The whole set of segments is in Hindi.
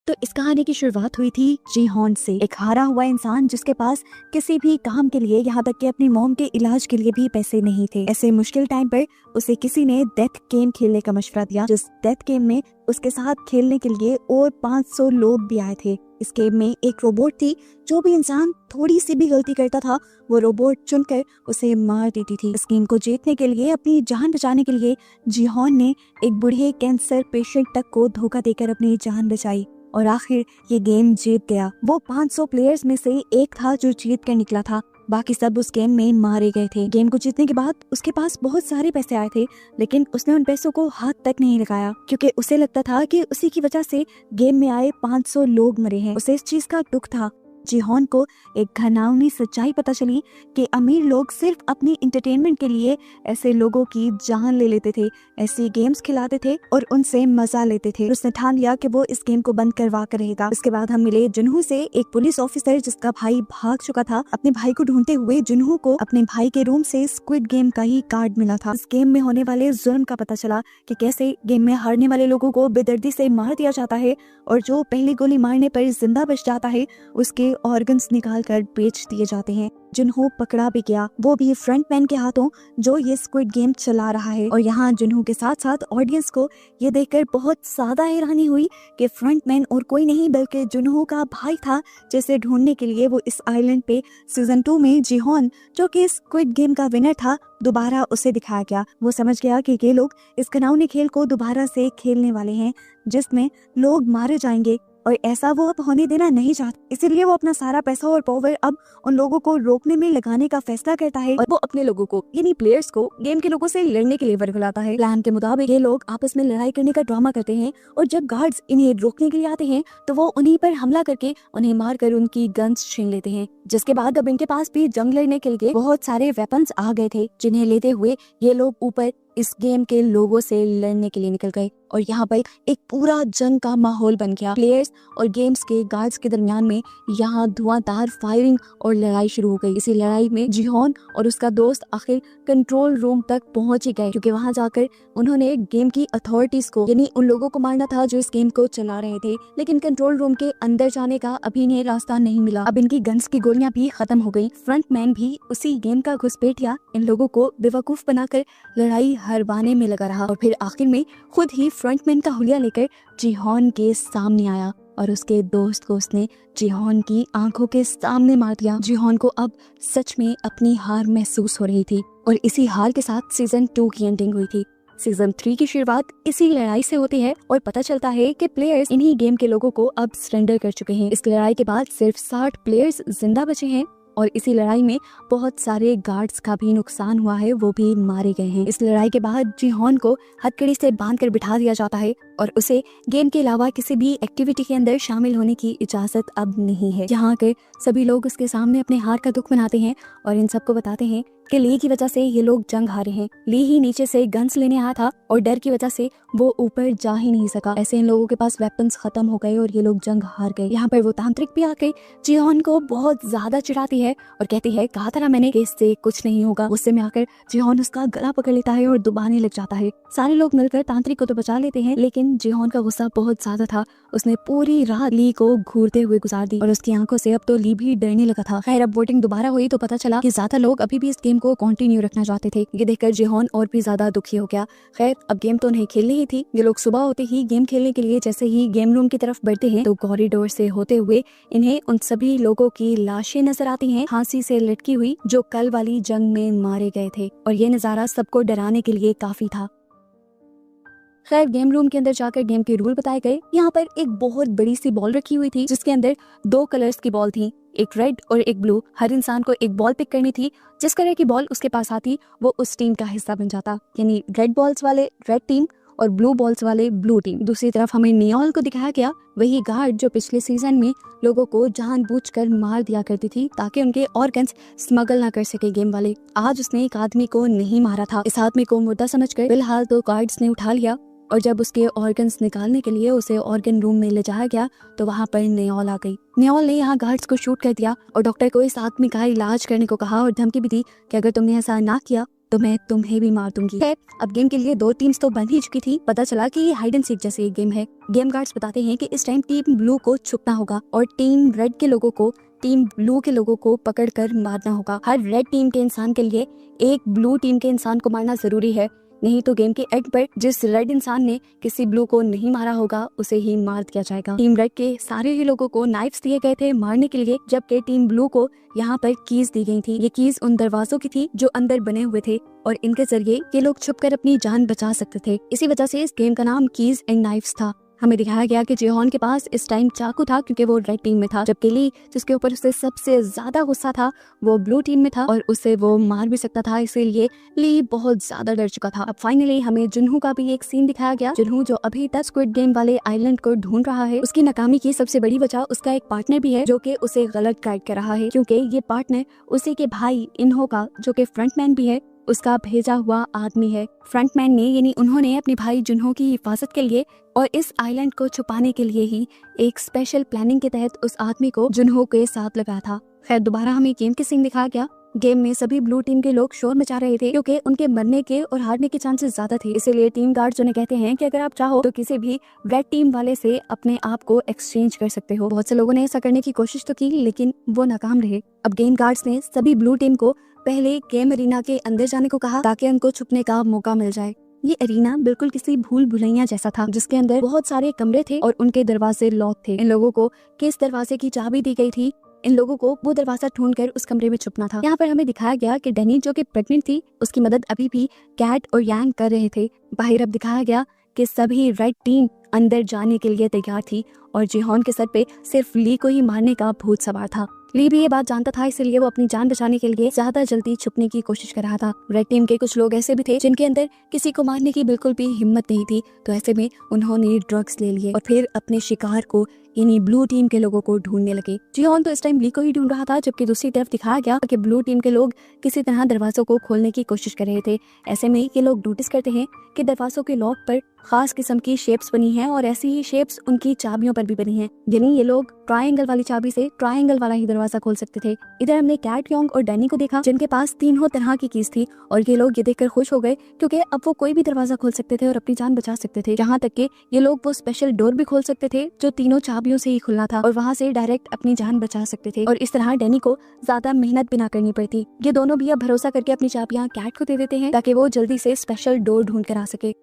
तो इस कहानी की शुरुआत हुई थी जीहॉन से, एक हारा हुआ इंसान जिसके पास किसी भी काम के लिए, यहाँ तक कि अपनी मॉम के इलाज के लिए भी पैसे नहीं थे। ऐसे मुश्किल टाइम पर उसे किसी ने डेथ गेम खेलने का मशवरा दिया, जिस डेथ गेम में उसके साथ खेलने के लिए और 500 लोग भी आए थे। इस गेम में एक रोबोट थी, जो भी इंसान थोड़ी सी भी गलती करता था वो रोबोट चुनकर उसे मार देती थी। इस गेम को जीतने के लिए, अपनी जान बचाने के लिए जीहॉन ने एक बूढ़े कैंसर पेशेंट तक को धोखा देकर अपनी जान बचाई और आखिर ये गेम जीत गया। वो 500 प्लेयर्स में से एक था जो जीत कर निकला था, बाकी सब उस गेम में मारे गए थे। गेम को जीतने के बाद उसके पास बहुत सारे पैसे आए थे, लेकिन उसने उन पैसों को हाथ तक नहीं लगाया, क्योंकि उसे लगता था कि उसी की वजह से गेम में आए 500 लोग मरे हैं। उसे इस चीज का दुख था। जीहॉन को एक घिनौनी सच्चाई पता चली कि अमीर लोग सिर्फ अपनी एंटरटेनमेंट के लिए ऐसे लोगों की जान ले लेते थे, ऐसी गेम्स खिलाते थे और उनसे मजा लेते थे। उसने ठान लिया कि वो इस गेम को बंद करवा कर रहेगा। इसके बाद हम मिले जुनहो से, एक पुलिस ऑफिसर जिसका भाई भाग चुका था। अपने भाई को ढूंढते हुए जुनहो को अपने भाई के रूम से स्क्विड गेम का ही कार्ड मिला था। इस गेम में होने वाले जुल्म का पता चला कि कैसे गेम में हारने वाले लोगों को बेदर्दी से मार दिया जाता है और जो पहली गोली मारने पर जिंदा बच जाता है उसके ऑर्गन्स निकाल कर बेच दिए जाते हैं। जुनहो पकड़ा भी गया, वो भी फ्रंटमैन के हाथों, जो ये स्क्विड गेम चला रहा है। और यहाँ जुनहो के साथ साथ ऑडियंस को ये देखकर बहुत ज्यादा हैरानी हुई कि फ्रंटमैन और कोई नहीं बल्कि जुनहो का भाई था, जिसे ढूंढने के लिए वो इस आइलैंड पे सीजन 2 में जीहॉन, जो कि स्क्विड गेम का विनर था, दोबारा उसे दिखाया गया। वो समझ गया कि ये लोग इस घिनौने खेल को दोबारा से खेलने वाले हैं, जिसमें लोग मारे जाएंगे, और ऐसा वो अब होने देना नहीं चाहता। इसीलिए वो अपना सारा पैसा और पावर अब उन लोगों को रोकने में लगाने का फैसला करता है और वो अपने लोगों को, यानी प्लेयर्स को, गेम के लोगों से लड़ने के लिए बुलाता है। प्लान के मुताबिक ये लोग आपस में लड़ाई करने का ड्रामा करते हैं और जब गार्ड्स इन्हें रोकने के लिए आते हैं तो वो उन्हीं पर हमला करके उन्हें मारकर उनकी गन्स छीन लेते हैं। जिसके बाद अब इनके पास भी जंग लड़ने के लिए बहुत सारे वेपन्स आ गए थे, जिन्हें लेते हुए ये लोग ऊपर इस गेम के लोगों से लड़ने के लिए निकल गए और यहाँ पर एक पूरा जंग का माहौल बन गया। प्लेयर्स और गेम्स के गार्ड्स के दरमियान में यहाँ धुआंधार फायरिंग और लड़ाई शुरू हो गई। इसी लड़ाई में जीहॉन और उसका दोस्त आखिर कंट्रोल रूम तक पहुंच ही गए, क्योंकि वहां जाकर उन्होंने गेम की अथॉरिटीज को, यानी उन लोगों को मारना था जो इस गेम को चला रहे थे, लेकिन कंट्रोल रूम के अंदर जाने का अभी इन्हें रास्ता नहीं मिला। अब इनकी गन्स की गोलियां भी खत्म हो गई। फ्रंटमैन भी उसी गेम का घुसपैठिया इन लोगों को बेवकूफ बनाकर लड़ाई हरवाने में लगा रहा और फिर आखिर में खुद ही फ्रंटमैन का हुलिया लेकर जीहॉन के सामने आया और उसके दोस्त को उसने जीहॉन की आंखों के सामने मार दिया। जीहॉन को अब सच में अपनी हार महसूस हो रही थी और इसी हार के साथ सीजन 2 की एंडिंग हुई थी। सीजन 3 की शुरुआत इसी लड़ाई से होती है और पता चलता है कि प्लेयर्स इन्हीं गेम के लोगों को अब सरेंडर कर चुके हैं। इस लड़ाई के बाद सिर्फ 60 प्लेयर्स जिंदा बचे हैं और इसी लड़ाई में बहुत सारे गार्ड्स का भी नुकसान हुआ है, वो भी मारे गए हैं। इस लड़ाई के बाद जीहॉन को हथकड़ी से बांधकर बिठा दिया जाता है और उसे गेम के अलावा किसी भी एक्टिविटी के अंदर शामिल होने की इजाजत अब नहीं है। यहाँ के सभी लोग उसके सामने अपने हार का दुख मनाते हैं और इन सबको बताते हैं कि ली की वजह से ये लोग जंग हारे हैं। ली ही नीचे से गन्स लेने आया था और डर की वजह से वो ऊपर जा ही नहीं सका। ऐसे इन लोगों के पास वेपन्स खत्म हो गए और ये लोग जंग हार गए। यहाँ पर वो तांत्रिक भी आके जीहॉन को बहुत ज्यादा चिढ़ाती है और कहती है, कहा था ना मैंने कि इससे कुछ नहीं होगा। गुस्से में आकर जीहॉन उसका गला पकड़ लेता है और दुबाने लग जाता है। सारे लोग मिलकर तांत्रिक को तो बचा लेते हैं, लेकिन जीहॉन का गुस्सा बहुत ज्यादा था। उसने पूरी रात ली को घूरते हुए गुजार दी और उसकी आंखों से अब तो ली भी डरने लगा था। खैर, अब वोटिंग दोबारा हुई तो पता चला कि ज्यादा लोग अभी भी इस गेम को कंटिन्यू रखना चाहते थे। ये देखकर जीहॉन और भी ज्यादा दुखी हो गया। खैर, अब गेम तो नहीं खेलनी ही थी। ये लोग सुबह होते ही गेम खेलने के लिए जैसे ही गेम रूम की तरफ बढ़ते हैं तो कॉरिडोर से होते हुए इन्हें उन सभी लोगों की लाशें नजर आती हैं, फांसी से लटकी हुई, जो कल वाली जंग में मारे गए थे। और ये नजारा सबको डराने के लिए काफी था। खैर, गेम रूम के अंदर जाकर गेम के रूल बताए गए। यहाँ पर एक बहुत बड़ी सी बॉल रखी हुई थी, जिसके अंदर 2 कलर्स की बॉल थी, एक रेड और एक ब्लू। हर इंसान को एक बॉल पिक करनी थी। जिस कलर की बॉल उसके पास आती वो उस टीम का हिस्सा बन जाता, यानी रेड बॉल्स वाले रेड टीम और ब्लू बॉल्स वाले ब्लू टीम। दूसरी तरफ हमें नियोल को दिखाया गया, वही गार्ड जो पिछले सीजन में लोगों को जानबूझकर मार दिया करती थी ताकि उनके ऑर्गन्स स्मगल ना कर सके गेम वाले। आज उसने एक आदमी को नहीं मारा था। इस आदमी को मुर्दा समझकर फिलहाल तो गार्ड्स ने उठा लिया और जब उसके ऑर्गन्स निकालने के लिए उसे ऑर्गन रूम में ले जाया गया तो वहाँ पर नियोल आ गई। नियोल ने यहाँ गार्ड्स को शूट कर दिया और डॉक्टर को इस आदमी का इलाज करने को कहा और धमकी भी दी कि अगर तुमने ऐसा ना किया तो मैं तुम्हें भी मार दूंगी। है, अब गेम के लिए 2 टीम्स तो बन ही चुकी थी। पता चला कि ये हाइड एंड सीक जैसे एक गेम है। गेम गार्ड्स बताते हैं कि इस टाइम टीम ब्लू को छुपना होगा और टीम रेड के लोगों को टीम ब्लू के लोगों को पकड़कर मारना होगा। हर रेड टीम के इंसान के लिए एक ब्लू टीम के इंसान को मारना जरूरी है, नहीं तो गेम के एंड पर जिस रेड इंसान ने किसी ब्लू को नहीं मारा होगा उसे ही मार दिया जाएगा। टीम रेड के सारे ही लोगों को नाइफ्स दिए गए थे मारने के लिए, जबकि टीम ब्लू को यहाँ पर कीज दी गई थी। ये कीज उन दरवाजों की थी जो अंदर बने हुए थे और इनके जरिए ये लोग छुपकर अपनी जान बचा सकते थे। इसी वजह से इस गेम का नाम कीज एंड नाइफ्स था। हमें दिखाया गया कि जिहोन के पास इस टाइम चाकू था क्योंकि वो रेड टीम में था, जबकि ली जिसके ऊपर उसे सबसे ज्यादा गुस्सा था वो ब्लू टीम में था और उसे वो मार भी सकता था, इसीलिए ली बहुत ज्यादा डर चुका था। अब फाइनली हमें जुनहू का भी एक सीन दिखाया गया। जुनहू जो अभी तक स्क्विड गेम वाले आइलैंड को ढूंढ रहा है, उसकी नाकामी की सबसे बड़ी वजह उसका एक पार्टनर भी है जो कि उसे गलत गाइड कर रहा है, क्योंकि ये पार्टनर उसी के भाई इन्हो का जो कि फ्रंटमैन भी है उसका भेजा हुआ आदमी है। फ्रंटमैन ने यानी उन्होंने अपने भाई जुनहो की हिफाजत के लिए और इस आइलैंड को छुपाने के लिए ही एक स्पेशल प्लानिंग के तहत उस आदमी को जुनहो के साथ लगाया था। खैर दोबारा हमें गेम के सीन दिखाया गया। गेम में सभी ब्लू टीम के लोग शोर मचा रहे थे क्योंकि उनके मरने के और हारने के चांसेस ज्यादा थे। इसीलिए टीम गार्ड्स उन्हें कहते हैं कि अगर आप चाहो तो किसी भी रेड टीम वाले से अपने आप को एक्सचेंज कर सकते हो। बहुत से लोगों ने ऐसा करने की कोशिश तो की लेकिन वो नाकाम रहे। अब गेम गार्ड्स ने सभी ब्लू टीम को पहले गेम अरीना के अंदर जाने को कहा ताकि उनको छुपने का मौका मिल जाए। ये अरीना बिल्कुल किसी भूल भुलैया जैसा था जिसके अंदर बहुत सारे कमरे थे और उनके दरवाजे लॉक थे। इन लोगों को किस दरवाजे की चाबी दी गई थी, इन लोगों को वो दरवाजा ढूंढकर उस कमरे में छुपना था। यहाँ पर हमें दिखाया गया कि डैनी जो कि प्रेग्नेंट थी उसकी मदद अभी भी कैट और यांग कर रहे थे। बाहर अब दिखाया गया कि सभी रेड टीम अंदर जाने के लिए तैयार थी और जिहोन के सर पे सिर्फ ली को ही मारने का भूत सवार था। ली भी ये बात जानता था, इसलिए वो अपनी जान बचाने के लिए ज्यादा जल्दी छुपने की कोशिश कर रहा था। रेड टीम के कुछ लोग ऐसे भी थे जिनके अंदर किसी को मारने की बिल्कुल भी हिम्मत नहीं थी, तो ऐसे में उन्होंने ड्रग्स ले लिए और फिर अपने शिकार को यानी ब्लू टीम के लोगों को ढूंढने लगे। जिहोन तो इस टाइम ली को ही ढूंढ रहा था, जबकि दूसरी तरफ दिखाया गया कि ब्लू टीम के लोग किसी तरह दरवाजों को खोलने की कोशिश कर रहे थे। ऐसे में ये लोग नोटिस करते हैं कि दरवाजों के लॉक पर खास किस्म की शेप्स बनी हैं और ऐसी ही शेप्स उनकी चाबियों पर भी बनी हैं, यानी ये लोग ट्रायंगल वाली चाबी से ट्रायंगल वाला ही दरवाजा खोल सकते थे। इधर हमने कैट, योंग और डैनी को देखा जिनके पास तीनों तरह की कीज थी और ये लोग ये देखकर खुश हो गए क्योंकि अब वो कोई भी दरवाजा खोल सकते थे और अपनी जान बचा सकते थे। यहाँ तक कि ये लोग वो स्पेशल डोर भी खोल सकते थे जो तीनों चाबियों से ही खुलना था और वहाँ से डायरेक्ट अपनी जान बचा सकते थे और इस तरह डैनी को ज्यादा मेहनत भी ना करनी पड़ती। ये दोनों भी अब भरोसा करके अपनी चाबियां कैट को दे देते हैं ताकि वो जल्दी से स्पेशल डोर ढूंढ कर आ सके।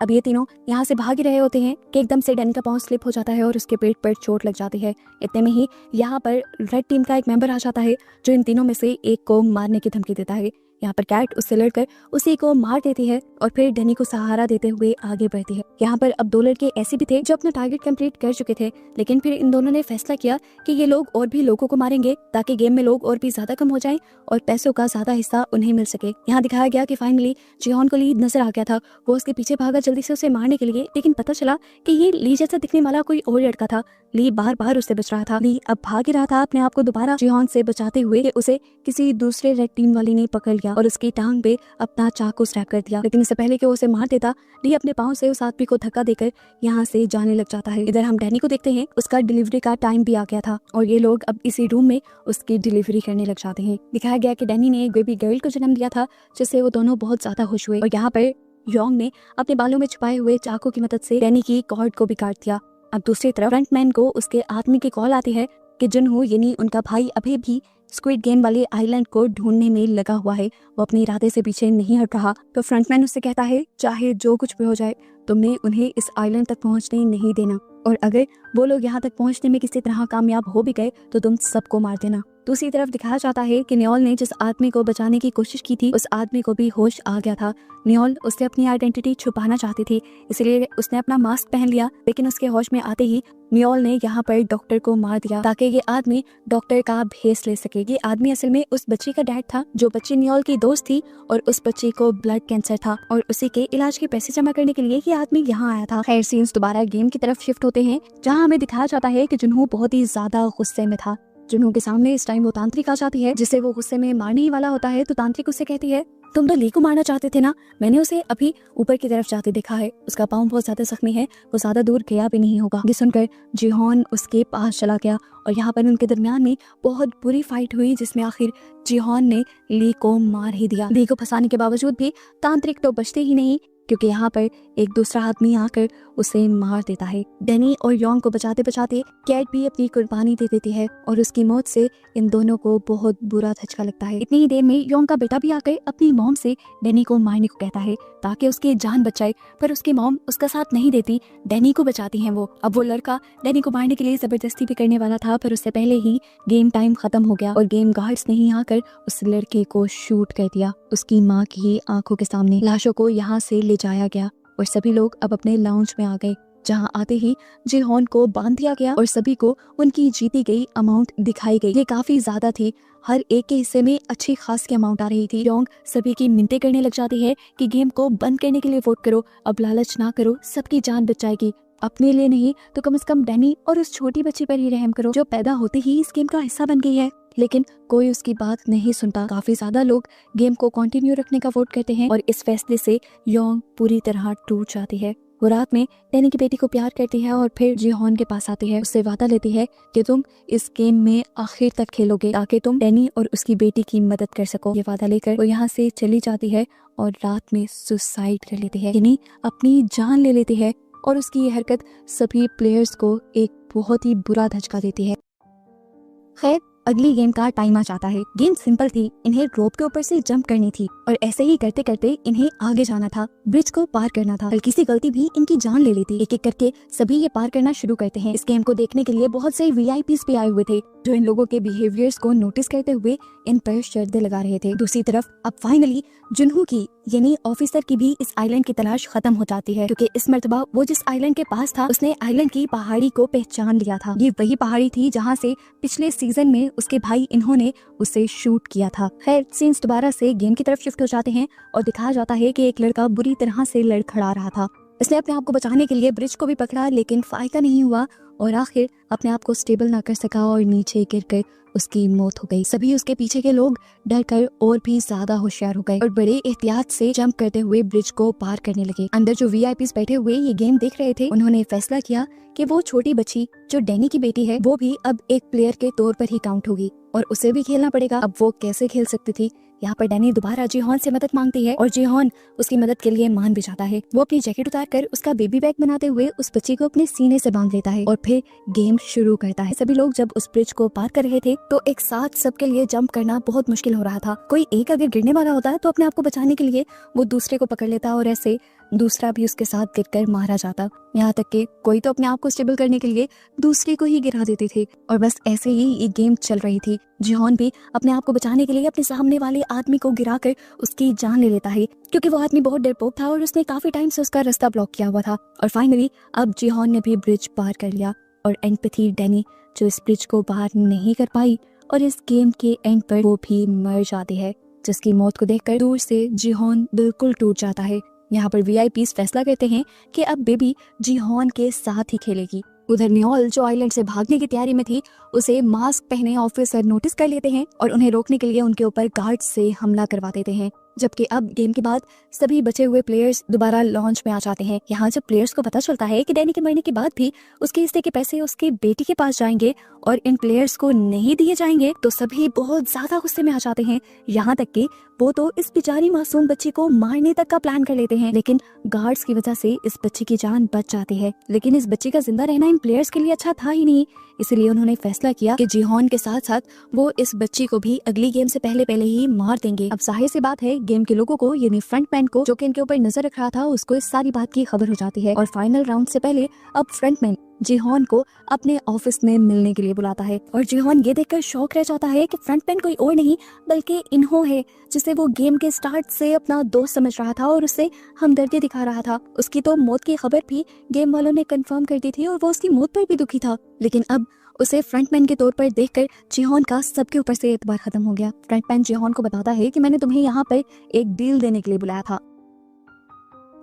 अब ये तीनों यहाँ से भाग ही रहे होते हैं कि एकदम से डैनी का पाँव स्लिप हो जाता है और उसके पेट पर चोट लग जाती है। इतने में ही यहाँ पर रेड टीम का एक मेंबर आ जाता है जो इन तीनों में से एक को मारने की धमकी देता है। यहाँ पर कैट उससे लड़कर उसी को मार देती है और फिर डैनी को सहारा देते हुए आगे बढ़ती है। यहाँ पर अब 2 लड़के ऐसे भी थे जो अपना टारगेट कंप्लीट कर चुके थे, लेकिन फिर इन दोनों ने फैसला किया कि ये लोग और भी लोगों को मारेंगे ताकि गेम में लोग और भी ज्यादा कम हो जाएं और पैसों का ज्यादा हिस्सा उन्हें मिल सके। यहाँ दिखाया गया कि फाइनली जिहोन को ली नजर आ गया था। वो उसके पीछे भागा जल्दी से उसे मारने के लिए, लेकिन पता चला कि ये ली जैसा दिखने वाला कोई और लड़का था। ली बार बार उससे बच रहा था। ली अब भाग ही रहा था अपने आप को दोबारा जिहोन से बचाते हुए कि उसे किसी दूसरे रेड टीम वाले ने पकड़ लिया और उसकी टांग पे अपना चाकू स्टैब कर दिया। लेकिन इससे पहले कि वो उसे मार देता, ली अपने पाँव से उस आदमी को धक्का देकर यहाँ से जाने लग जाता है। इधर हम डैनी को देखते हैं, उसका डिलीवरी का टाइम भी आ गया था और ये लोग अब इसी रूम में उसकी डिलीवरी करने लग जाते हैं। दिखाया गया कि डैनी ने एक बेबी गर्ल को जन्म दिया था जिससे वो दोनों बहुत ज्यादा खुश हुए और यहाँ पर योंग ने अपने बालों में छुपाए हुए चाकू की मदद से डैनी की कॉर्ड को भी काट दिया। अब दूसरी तरफ फ्रंटमैन को उसके आदमी की कॉल आती है कि जुनहू यानी उनका भाई अभी भी स्क्विड गेम वाले आइलैंड को ढूंढने में लगा हुआ है, वो अपने इरादे से पीछे नहीं हट रहा। तो फ्रंटमैन उससे कहता है चाहे जो कुछ भी हो जाए तुमने उन्हें इस आइलैंड तक पहुंचने नहीं देना और अगर वो लोग यहाँ तक पहुंचने में किसी तरह कामयाब हो भी गए तो तुम सबको मार देना। दूसरी तरफ दिखाया जाता है कि नियोल ने जिस आदमी को बचाने की कोशिश की थी उस आदमी को भी होश आ गया था। नियोल उससे अपनी आइडेंटिटी छुपाना चाहती थी, इसलिए उसने अपना मास्क पहन लिया, लेकिन उसके होश में आते ही नियोल ने यहाँ पर डॉक्टर को मार दिया ताकि ये आदमी डॉक्टर का भेस ले सके। ये आदमी असल में उस बच्ची का डैड था जो बच्ची नियोल की दोस्त थी और उस बच्ची को ब्लड कैंसर था और उसी के इलाज के पैसे जमा करने के लिए ये आदमी यहाँ आया था। खैर सीन्स दोबारा गेम की तरफ शिफ्ट होते हैं जहाँ हमें दिखाया जाता है कि जुनहू बहुत ही ज्यादा गुस्से में था। जुनहू के सामने इस टाइम वो तांत्रिक आ जाती है जिसे वो गुस्से में मारने ही वाला होता है, तो तांत्रिक उससे कहती है तुम तो ली को मारना चाहते थे ना, मैंने उसे अभी ऊपर की तरफ जाते देखा है, उसका पाँव बहुत ज्यादा जख्मी है, वो ज्यादा दूर गया भी नहीं होगा। ये सुनकर जिहोन उसके पास चला गया और यहाँ पर उनके दरमियान में बहुत बुरी फाइट हुई, जिसमें आखिर जिहोन ने ली को मार ही दिया। ली को फंसाने के बावजूद भी तांत्रिक तो बचते ही नहीं, क्योंकि यहाँ पर एक दूसरा आदमी आकर उसे मार देता है। डैनी और योंग को बचाते बचाते कैट भी अपनी कुर्बानी दे देती है और उसकी मौत से इन दोनों को बहुत बुरा धचका लगता है। इतनी ही देर में योंग का बेटा भी आकर अपनी मॉम से डैनी को मारने को कहता है ताकि उसकी जान बचाए, पर उसकी मॉम उसका साथ नहीं देती, डैनी को बचाती हैं वो। अब वो लड़का डैनी को मारने के लिए जबरदस्ती भी करने वाला था, पर उससे पहले ही गेम टाइम खत्म हो गया और गेम गार्ड्स ने ही आकर उस लड़के को शूट कर दिया। उसकी माँ की आंखों के सामने लाशों को यहाँ से ले जाया गया और सभी लोग अब अपने लाउंज में आ गए, जहां आते ही जिहोन को बांध दिया गया और सभी को उनकी जीती गई अमाउंट दिखाई गई। ये काफी ज्यादा थी, हर एक के हिस्से में अच्छी खासी अमाउंट आ रही थी। योंग सभी की मिन्नतें करने लग जाती है कि गेम को बंद करने के लिए वोट करो, अब लालच ना करो, सबकी जान बच जाएगी, अपने लिए नहीं तो कम से कम डैनी और उस छोटी बच्ची पर ही रहम करो जो पैदा होते ही इस गेम का हिस्सा बन गई है। लेकिन कोई उसकी बात नहीं सुनता। काफी ज्यादा लोग गेम को कंटिन्यू रखने का वोट करते हैं और इस फैसले से योंग पूरी तरह टूट जाती है। वो रात में डैनी की बेटी को प्यार करती है और फिर जिहोन के पास आती है, उससे वादा लेती है कि तुम इस गेम में आखिर तक खेलोगे ताकि तुम डैनी और उसकी बेटी की मदद कर सको। ये वादा लेकर वो यहाँ से चली जाती है और रात में सुसाइड कर लेती है, यानी अपनी जान ले लेती है। और उसकी ये हरकत सभी प्लेयर्स को एक बहुत ही बुरा धचका देती है। खैर, अगली गेम का टाइम आ जाता है। गेम सिंपल थी, इन्हें रोप के ऊपर से जंप करनी थी और ऐसे ही करते करते इन्हें आगे जाना था, ब्रिज को पार करना था। हल्की सी गलती भी इनकी जान ले लेती। एक एक करके सभी ये पार करना शुरू करते हैं। इस गेम को देखने के लिए बहुत से वीआईपीस भी आए हुए थे जो इन लोगों के बिहेवियर्स को नोटिस करते हुए इन पर शर्तें लगा रहे थे। दूसरी तरफ अब फाइनली जुनहू की यानी ऑफिसर की भी इस आइलैंड की तलाश खत्म हो जाती है, क्योंकि इस मर्तबा वो जिस आइलैंड के पास था उसने आइलैंड की पहाड़ी को पहचान लिया था। ये वही पहाड़ी थी जहाँ से पिछले सीजन में उसके भाई इन्होंने उसे शूट किया था। खैर, सीन्स दोबारा से गेम की तरफ शिफ्ट हो जाते हैं और दिखाया जाता है कि एक लड़का बुरी तरह से लड़खड़ा रहा था। इसने अपने आप को बचाने के लिए ब्रिज को भी पकड़ा, लेकिन फायदा नहीं हुआ और आखिर अपने आप को स्टेबल ना कर सका और नीचे गिरकर उसकी मौत हो गई। सभी उसके पीछे के लोग डर कर और भी ज्यादा होशियार हो गए और बड़े एहतियात से जंप करते हुए ब्रिज को पार करने लगे। अंदर जो वीआईपीस बैठे हुए ये गेम देख रहे थे, उन्होंने फैसला किया कि वो छोटी बच्ची जो डैनी की बेटी है वो भी अब एक प्लेयर के तौर पर ही काउंट होगी और उसे भी खेलना पड़ेगा। अब वो कैसे खेल सकती थी? यहाँ पर डैनी दोबारा जिहोन से मदद मांगती है और जिहोन उसकी मदद के लिए मान भी जाता है। वो अपनी जैकेट उतार कर उसका बेबी बैग बनाते हुए उस बच्ची को अपने सीने से बांध लेता है और फिर गेम शुरू करता है। सभी लोग जब उस ब्रिज को पार कर रहे थे तो एक साथ सबके लिए जंप करना बहुत मुश्किल हो रहा था। कोई एक अगर गिरने वाला होता है तो अपने आप को बचाने के लिए वो दूसरे को पकड़ लेता और ऐसे दूसरा भी उसके साथ गिरकर मारा जाता। यहाँ तक कि कोई तो अपने आप को स्टेबल करने के लिए दूसरे को ही गिरा देते थे और बस ऐसे ही ये गेम चल रही थी। जिहोन भी अपने आप को बचाने के लिए अपने सामने वाले आदमी को गिराकर उसकी जान ले लेता है, क्योंकि वो आदमी बहुत डरपोक था और उसने काफी टाइम से उसका रास्ता ब्लॉक किया हुआ था। और फाइनली अब जिहोन ने भी ब्रिज पार कर लिया और एंड पे थी डैनी जो इस ब्रिज को पार नहीं कर पाई और इस गेम के एंड पर वो भी मर जाती है, जिसकी मौत को देखकर दूर से जिहोन बिल्कुल टूट जाता है। यहाँ पर वीआईपीस फैसला करते हैं कि अब बेबी जिहोन के साथ ही खेलेगी। उधर नियोल जो आइलैंड से भागने की तैयारी में थी उसे मास्क पहने ऑफिसर नोटिस कर लेते हैं और उन्हें रोकने के लिए उनके ऊपर गार्ड से हमला करवा देते हैं। जबकि अब गेम के बाद सभी बचे हुए प्लेयर्स दोबारा लॉन्च में आ जाते हैं। यहाँ जब प्लेयर्स को पता चलता है कि डैनी के मरने के बाद भी उसके हिस्से के पैसे उसके बेटी के पास जाएंगे और इन प्लेयर्स को नहीं दिए जाएंगे तो सभी बहुत ज्यादा गुस्से में आ जाते हैं। यहाँ तक कि वो तो इस बेचारी मासूम बच्ची को मारने तक का प्लान कर लेते हैं, लेकिन गार्ड्स की वजह से इस बच्ची की जान बच जाती है। लेकिन इस बच्ची का जिंदा रहना इन प्लेयर्स के लिए अच्छा था ही नहीं, इसलिए उन्होंने फैसला किया कि जिहोन के साथ साथ वो इस बच्ची को भी अगली गेम से पहले ही मार देंगे। अब जाहिर सी बात है गेम के लोगों को यानी फ्रंटमैन को जो कि इनके ऊपर नजर रख रहा था उसको इस सारी बात की खबर हो जाती है और फाइनल राउंड से पहले अब फ्रंटमैन जिहोन को अपने ऑफिस में मिलने के लिए बुलाता है और जिहोन ये देखकर शॉक रह जाता है कि फ्रंटमैन कोई और नहीं बल्कि इन्हो है, जिसे वो गेम के स्टार्ट से अपना दोस्त समझ रहा था और उससे हमदर्दी दिखा रहा था। उसकी तो मौत की खबर भी गेम वालों ने कंफर्म कर दी थी और वो उसकी मौत पर भी दुखी था, लेकिन अब उसे फ्रंटमैन के तौर पर देखकर जिहोन का सबके ऊपर से एतबार खत्म हो गया। फ्रंटमैन जिहोन को बताता है कि मैंने तुम्हें यहाँ पर एक डील देने के लिए बुलाया था।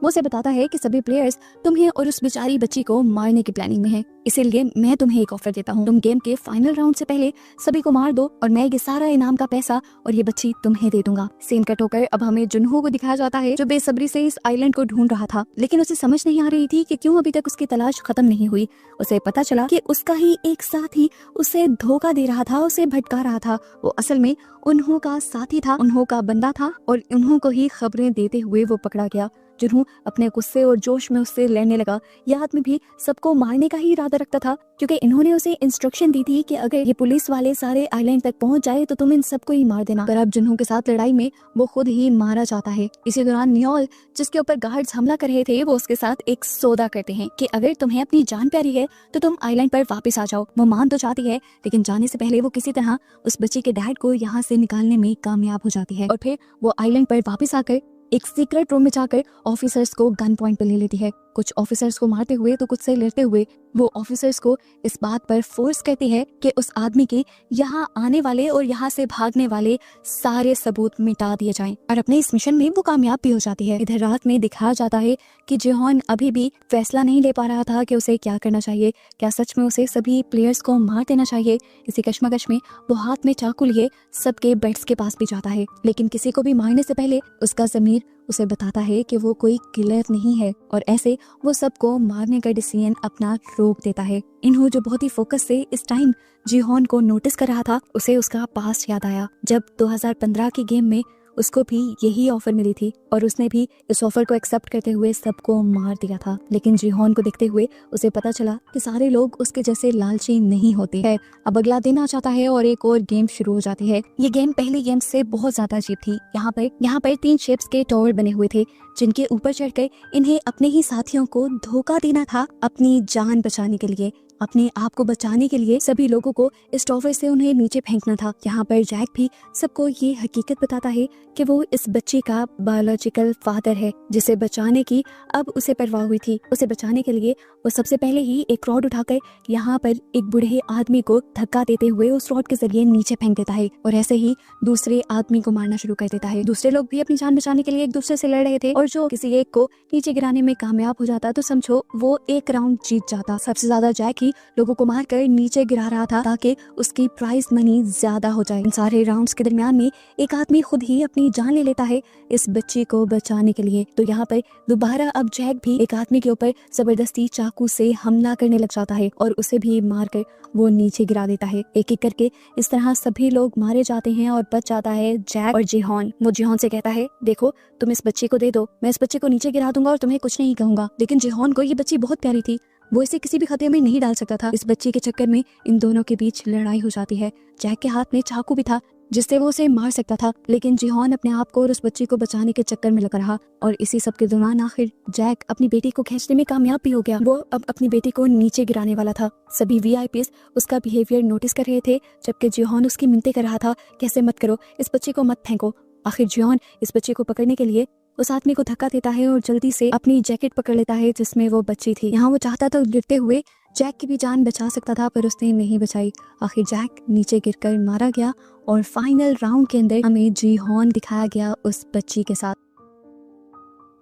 वो उसे बताता है कि सभी प्लेयर्स तुम्हें और उस बेचारी बच्ची को मारने की प्लानिंग में हैं, इसीलिए मैं तुम्हें एक ऑफर देता हूँ। तुम गेम के फाइनल राउंड से पहले सभी को मार दो और मैं ये सारा इनाम का पैसा और ये बच्ची तुम्हें दे दूंगा। सीन कट होकर अब हमें जुनहो को दिखाया जाता है, जो बेसब्री से इस आइलैंड को ढूंढ रहा था, लेकिन उसे समझ नहीं आ रही थी कि क्यों अभी तक उसकी तलाश खत्म नहीं हुई। उसे पता चला कि उसका ही एक साथी उसे धोखा दे रहा था, उसे भटका रहा था। वो असल में उन्हों का साथी था, उन्हों का बंदा था और उन्हों को ही खबरें देते हुए वो पकड़ा गया। जुनहो अपने गुस्से और जोश में उससे लड़ने लगा। यह आदमी भी सबको मारने का ही इरादा रखता था, क्योंकि इन्होंने उसे इंस्ट्रक्शन दी थी कि अगर ये पुलिस वाले सारे आइलैंड तक पहुंच जाए तो तुम इन सबको ही मार देना। पर अब जुनहो के साथ लड़ाई में वो खुद ही मारा जाता है। इसी दौरान नियोल, जिसके ऊपर गार्ड्स हमला कर रहे थे, वो उसके साथ एक सौदा करते हैं कि अगर तुम्हें अपनी जान प्यारी है तो तुम आइलैंड पर वापस आ जाओ। वो मान तो जाती है, लेकिन जाने से पहले वो किसी तरह उस बच्ची के डैड को यहाँ से निकालने में कामयाब हो जाती है और फिर वो आइलैंड पर वापस आकर एक सीक्रेट रूम में जाकर ऑफिसर्स को गन पॉइंट पर ले लेती है। कुछ ऑफिसर्स को मारते हुए तो कुछ से लड़ते हुए वो ऑफिसर्स को इस बात पर फोर्स करती है कि उस आदमी के यहाँ आने वाले और यहाँ से भागने वाले सारे सबूत मिटा दिए जाएं। और अपने इस मिशन में वो कामयाब भी हो जाती है। इधर रात में दिखाया जाता है कि जिहोन अभी भी फैसला नहीं ले पा रहा था कि उसे क्या करना चाहिए। क्या सच में उसे सभी प्लेयर्स को मार देना चाहिए? इसी कश्मकश में वो हाथ में चाकू लिए सबके बेड्स के पास भी जाता है, लेकिन किसी को भी मारने से पहले उसका ज़मीर उसे बताता है कि वो कोई किलर नहीं है और ऐसे वो सबको मारने का डिसीजन अपना रोक देता है। इन्हों, जो बहुत ही फोकस से इस टाइम जिहोन को नोटिस कर रहा था, उसे उसका पास्ट याद आया जब 2015 की गेम में उसको भी यही ऑफर मिली थी और उसने भी इस ऑफर को एक्सेप्ट करते हुए सबको मार दिया था। लेकिन जिहोन को देखते हुए उसे पता चला कि सारे लोग उसके जैसे लालची नहीं होते हैं। अब अगला दिन आ जाता है और एक और गेम शुरू हो जाती है। ये गेम पहली गेम से बहुत ज्यादा अजीब थी। यहाँ पर 3 शिप्स के टावर बने हुए थे, जिनके ऊपर चढ़कर इन्हें अपने ही साथियों को धोखा देना था अपनी जान बचाने के लिए। अपने आप को बचाने के लिए सभी लोगों को इस टावर से उन्हें नीचे फेंकना था। यहाँ पर जैक भी सबको ये हकीकत बताता है कि वो इस बच्ची का बायोलॉजिकल फादर है, जिसे बचाने की अब उसे परवाह हुई थी। उसे बचाने के लिए वो सबसे पहले ही एक रॉड उठाकर यहाँ पर एक बूढ़े आदमी को धक्का देते हुए उस रॉड के जरिए नीचे फेंक देता है और ऐसे ही दूसरे आदमी को मारना शुरू कर देता है। दूसरे लोग भी अपनी जान बचाने के लिए एक दूसरे से लड़ रहे थे और जो किसी एक को नीचे गिराने में कामयाब हो जाता तो समझो वो एक राउंड जीत जाता। सबसे ज्यादा जैक ही लोगों को मारकर नीचे गिरा रहा था ताकि उसकी प्राइज मनी ज्यादा हो जाए। इन सारे राउंड्स के दरमियान में एक आदमी खुद ही अपनी जान ले लेता है इस बच्ची को बचाने के लिए। तो यहाँ पर दोबारा अब जैक भी एक आदमी के ऊपर जबरदस्ती चाकू से हमला करने लग जाता है और उसे भी मारकर वो नीचे गिरा देता है। एक एक करके इस तरह सभी लोग मारे जाते हैं और बच जाता है जैक और जिहोन। वो जिहोन से कहता है, देखो तुम इस बच्ची को दे दो, मैं इस बच्चे को नीचे गिरा दूंगा और तुम्हें कुछ नहीं कहूंगा। लेकिन जिहोन को ये बच्ची बहुत प्यारी थी, वो इसे किसी भी खतरे में नहीं डाल सकता था। इस बच्ची के चक्कर में इन दोनों के बीच लड़ाई हो जाती है। जैक के हाथ में चाकू भी था जिससे वो उसे मार सकता था, लेकिन जिहोन अपने आप को और उस बच्ची को बचाने के चक्कर में लगा रहा और इसी सब के दौरान आखिर जैक अपनी बेटी को खींचने में कामयाब भी हो गया। वो अब अपनी बेटी को नीचे गिराने वाला था। सभी वीआईपीज उसका बिहेवियर नोटिस कर रहे थे, जबकि जिहोन उसकी मिन्नतें कर रहा था, कैसे मत करो, इस बच्ची को मत फेंको। आखिर जिहोन इस बच्ची को पकड़ने के लिए उस आदमी को धक्का देता है और जल्दी से अपनी जैकेट पकड़ लेता है जिसमें वो बच्ची थी। यहाँ वो चाहता था गिरते हुए जैक की भी जान बचा सकता था, पर उसने नहीं बचाई। आखिर जैक नीचे गिरकर मारा गया और फाइनल राउंड के अंदर हमें जिहोन दिखाया गया उस बच्ची के साथ।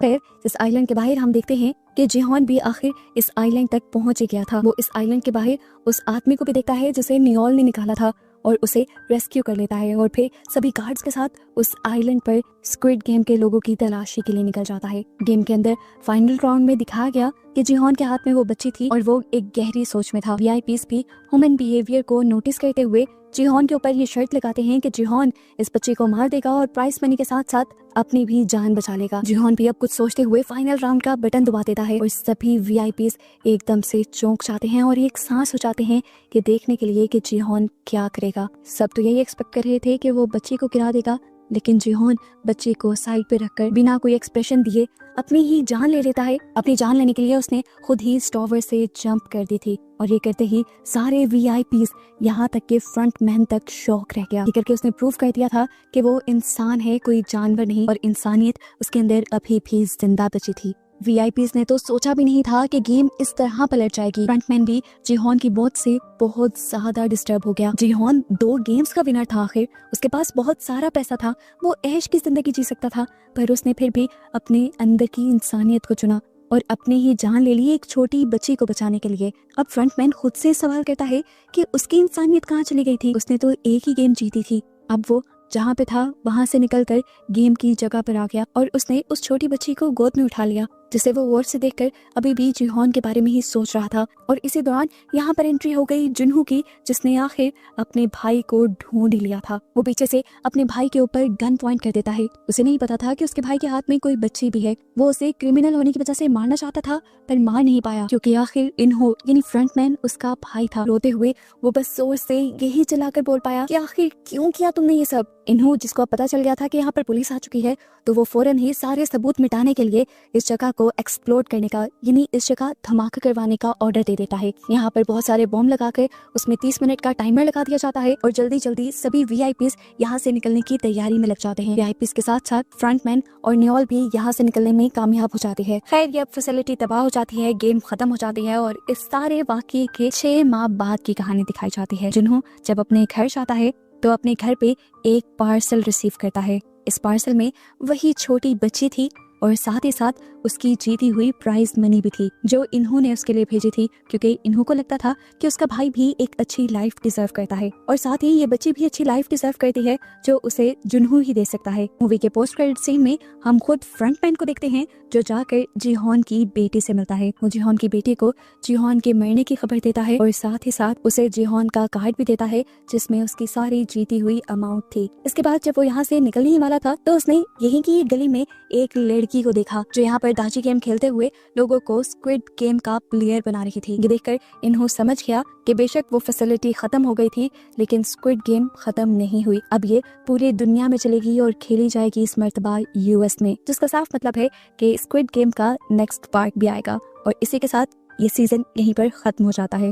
फिर इस आइलैंड के बाहर हम देखते हैं कि जिहोन भी आखिर इस आइलैंड तक पहुंच गया था। वो इस आइलैंड के बाहर उस आदमी को भी देखता है जिसे नियोल ने निकाला था और उसे रेस्क्यू कर लेता है और फिर सभी गार्ड्स के साथ उस आइलैंड पर स्क्विड गेम के लोगों की तलाशी के लिए निकल जाता है। गेम के अंदर फाइनल राउंड में दिखाया गया कि जिहोन के हाथ में वो बच्ची थी और वो एक गहरी सोच में था। वीआईपीज भी ह्यूमन बिहेवियर को नोटिस करते हुए जिहोन के ऊपर ये शर्त लगाते हैं कि जिहोन इस बच्ची को मार देगा और प्राइस मनी के साथ साथ अपनी भी जान बचा लेगा। जिहोन भी अब कुछ सोचते हुए फाइनल राउंड का बटन दबा देता है और सभी वीआईपीज एकदम से चौंक जाते हैं और एक सांस हो जाते हैं कि देखने के लिए कि जिहोन क्या करेगा। सब तो यही एक्सपेक्ट कर रहे थे कि वो बच्ची को गिरा देगा, लेकिन जिहोन बच्ची को साइड पे रखकर बिना कोई एक्सप्रेशन दिए अपनी ही जान ले लेता है। अपनी जान लेने के लिए उसने खुद ही टावर से जंप कर दी थी और ये करते ही सारे वीआईपीज यहाँ तक के फ्रंट मैन तक शॉक रह गया। ये करके उसने प्रूव कर दिया था कि वो इंसान है, कोई जानवर नहीं, और इंसानियत उसके अंदर अभी भी जिंदा बची थी। वीआईपीज ने तो सोचा भी नहीं था कि गेम इस तरह पलट जाएगी। फ्रंटमैन भी जीहॉन की मौत से बहुत ज्यादा डिस्टर्ब हो गया। जीहॉन 2 गेम्स का विनर था आखिर, उसके पास बहुत सारा पैसा था, वो ऐश की जिंदगी जी सकता था, पर उसने फिर भी अपने अंदर की इंसानियत को चुना और अपनी ही जान ले ली एक छोटी बच्ची को बचाने के लिए। अब फ्रंटमैन खुद से सवाल करता है कि उसकी इंसानियत कहाँ चली गई थी। उसने तो एक ही गेम जीती थी। अब वो जहाँ पे था वहां से निकलकर गेम की जगह पर आ गया और उसने उस छोटी बच्ची को गोद में उठा लिया, जिसे वो गौर से देखकर अभी भी जीहॉन के बारे में ही सोच रहा था। और इसी दौरान यहाँ पर एंट्री हो गई जुनहो की, जिसने आखिर अपने भाई को ढूंढ लिया था। वो पीछे से अपने भाई के ऊपर गन पॉइंट कर देता है। उसे नहीं पता था कि उसके भाई के हाथ में कोई बच्ची भी है। वो उसे क्रिमिनल होने की वजह से मारना चाहता था, पर मार नहीं पाया, क्योंकि आखिर इन्हो यानी फ्रंटमैन उसका भाई था। रोते हुए वो बस जोर से यही चलाकर बोल पाया कि आखिर क्यों किया तुमने ये सब। इन्हो, जिसको अब पता चल गया था कि यहाँ पर पुलिस आ चुकी है, तो वो फौरन ही सारे सबूत मिटाने के लिए इस जगह को एक्सप्लोर करने का यानी इस जगह धमाका करवाने का ऑर्डर दे देता है। यहाँ पर बहुत सारे बॉम्ब लगाकर उसमें 30 मिनट का टाइमर लगा दिया जाता है और जल्दी जल्दी सभी वीआईपीज यहाँ से निकलने की तैयारी में लग जाते हैं। वीआईपीज के साथ साथ फ्रंटमैन और न्योल भी यहाँ से निकलने में कामयाब हो जाती है। खैर, ये फैसिलिटी तबाह हो जाती है, गेम खत्म हो जाती है और इस सारे वाकये के 6 माह बाद की कहानी दिखाई जाती है। जिन्हों जब अपने घर जाता है तो अपने घर पे एक पार्सल रिसीव करता है। इस पार्सल में वही छोटी बच्ची थी और साथ ही साथ उसकी जीती हुई प्राइज मनी भी थी, जो इन्होंने उसके लिए भेजी थी, क्योंकि इन्हों को लगता था कि उसका भाई भी एक अच्छी लाइफ डिजर्व करता है और साथ ही ये बच्ची भी अच्छी लाइफ डिजर्व करती है, जो उसे जुनहो ही दे सकता है। मूवी के पोस्ट क्रेडिट सीन में हम खुद फ्रंटमैन को देखते हैं, जो जाकर जीहॉन की बेटी से मिलता है। वो जीहॉन की बेटी को जीहॉन के मरने की खबर देता है और साथ ही साथ उसे जीहॉन का कार्ड भी देता है, जिसमें उसकी सारी जीती हुई अमाउंट थी। इसके बाद जब वो यहाँ से निकलने ही वाला था, तो उसने यहीं की गली में एक लड़की को देखा, जो यहाँ पर दाची गेम खेलते हुए लोगों को स्क्विड गेम का प्लेयर बना रही थी। ये देखकर इन्हों समझ गया कि बेशक वो फैसिलिटी खत्म हो गई थी, लेकिन स्क्विड गेम खत्म नहीं हुई। अब ये पूरी दुनिया में चलेगी और खेली जाएगी इस मर्तबा यूएस में, जिसका साफ मतलब है कि स्क्विड गेम का नेक्स्ट पार्ट भी आएगा। और इसी के साथ ये सीजन यहीं पर खत्म हो जाता है।